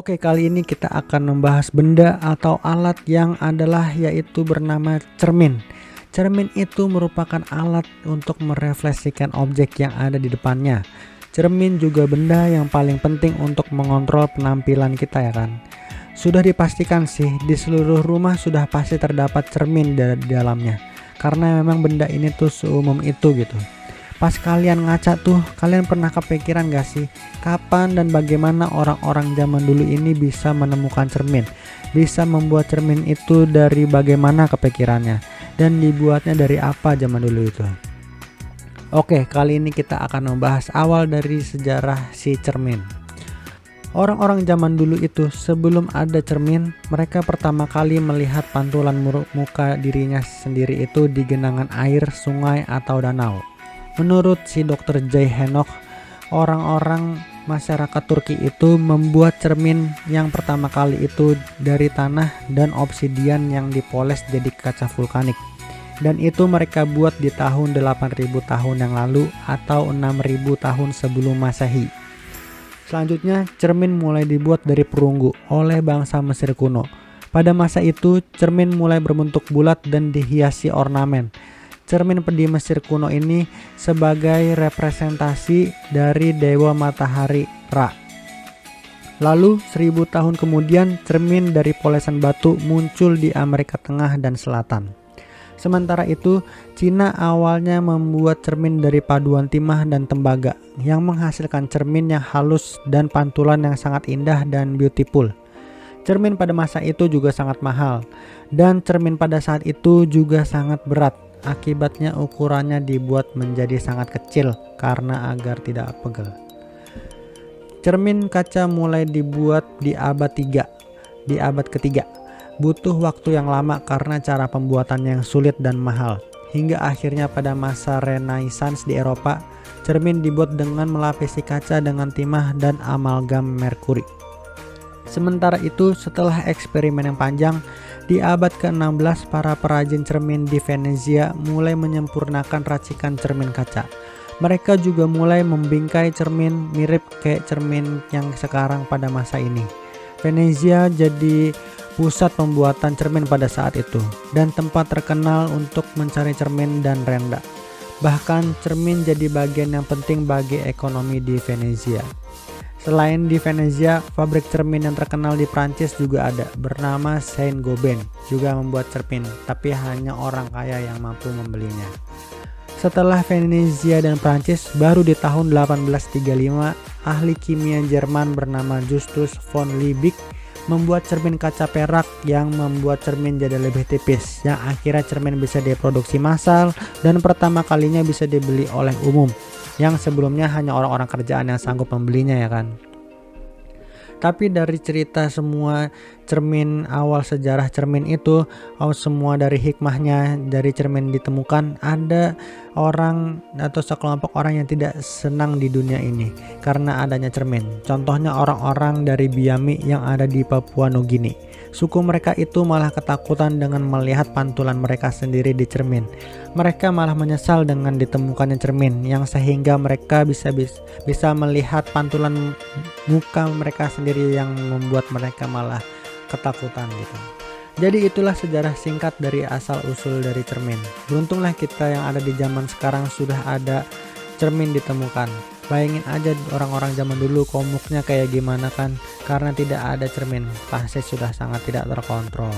Oke, kali ini kita akan membahas benda atau alat yang adalah yaitu bernama cermin. Cermin itu merupakan alat untuk merefleksikan objek yang ada di depannya. Cermin juga benda yang paling penting untuk mengontrol penampilan kita ya kan. Sudah dipastikan sih di seluruh rumah sudah pasti terdapat cermin di dalamnya. Karena memang benda ini tuh seumum itu gitu. Pas kalian ngaca tuh, kalian pernah kepikiran gak sih kapan dan bagaimana orang-orang zaman dulu ini bisa menemukan cermin, bisa membuat cermin itu dari bagaimana kepikirannya, dan dibuatnya dari apa zaman dulu itu. Oke, kali ini kita akan membahas awal dari sejarah si cermin. Orang-orang zaman dulu itu sebelum ada cermin, mereka pertama kali melihat pantulan muka dirinya sendiri itu di genangan air, sungai atau danau. Menurut si Dr. J. Henok, orang-orang masyarakat Turki itu membuat cermin yang pertama kali itu dari tanah dan obsidian yang dipoles jadi kaca vulkanik. Dan itu mereka buat di tahun 8000 tahun yang lalu atau 6000 tahun sebelum Masehi. Selanjutnya, cermin mulai dibuat dari perunggu oleh bangsa Mesir kuno. Pada masa itu, cermin mulai berbentuk bulat dan dihiasi ornamen. Cermin di Mesir kuno ini sebagai representasi dari dewa matahari Ra. Lalu 1000 tahun kemudian cermin dari polesan batu muncul di Amerika Tengah dan Selatan. Sementara itu, Cina awalnya membuat cermin dari paduan timah dan tembaga yang menghasilkan cermin yang halus dan pantulan yang sangat indah dan beautiful. Cermin pada masa itu juga sangat mahal dan cermin pada saat itu juga sangat berat. Akibatnya ukurannya dibuat menjadi sangat kecil karena agar tidak pegel. Cermin kaca mulai dibuat di abad ketiga. Butuh waktu yang lama karena cara pembuatannya yang sulit dan mahal. Hingga akhirnya pada masa Renaissance di Eropa, cermin dibuat dengan melapisi kaca dengan timah dan amalgam merkuri. Sementara itu, setelah eksperimen yang panjang, di abad ke-16 para perajin cermin di Venezia mulai menyempurnakan racikan cermin kaca. Mereka juga mulai membingkai cermin mirip kayak cermin yang sekarang pada masa ini. Venezia jadi pusat pembuatan cermin pada saat itu dan tempat terkenal untuk mencari cermin dan renda. Bahkan cermin jadi bagian yang penting bagi ekonomi di Venezia. Selain di Venezia, pabrik cermin yang terkenal di Prancis juga ada, bernama Saint-Gobain, juga membuat cermin, tapi hanya orang kaya yang mampu membelinya. Setelah Venezia dan Prancis, baru di tahun 1835, ahli kimia Jerman bernama Justus von Liebig membuat cermin kaca perak yang membuat cermin jadi lebih tipis, yang akhirnya cermin bisa diproduksi massal dan pertama kalinya bisa dibeli oleh umum, yang sebelumnya hanya orang-orang kerjaan yang sanggup membelinya ya kan. Tapi dari cerita semua cermin, awal sejarah cermin itu, semua dari hikmahnya dari cermin ditemukan, ada orang atau sekelompok orang yang tidak senang di dunia ini karena adanya cermin. Contohnya orang-orang dari Biami yang ada di Papua Nugini. Suku mereka itu malah ketakutan dengan melihat pantulan mereka sendiri di cermin. Mereka malah menyesal dengan ditemukannya cermin, yang sehingga mereka bisa melihat pantulan muka mereka sendiri yang membuat mereka malah ketakutan gitu. Jadi itulah sejarah singkat dari asal usul dari cermin. Beruntunglah kita yang ada di zaman sekarang sudah ada cermin ditemukan. Bayangin aja orang-orang zaman dulu komuknya kayak gimana kan, karena tidak ada cermin, pasti sudah sangat tidak terkontrol.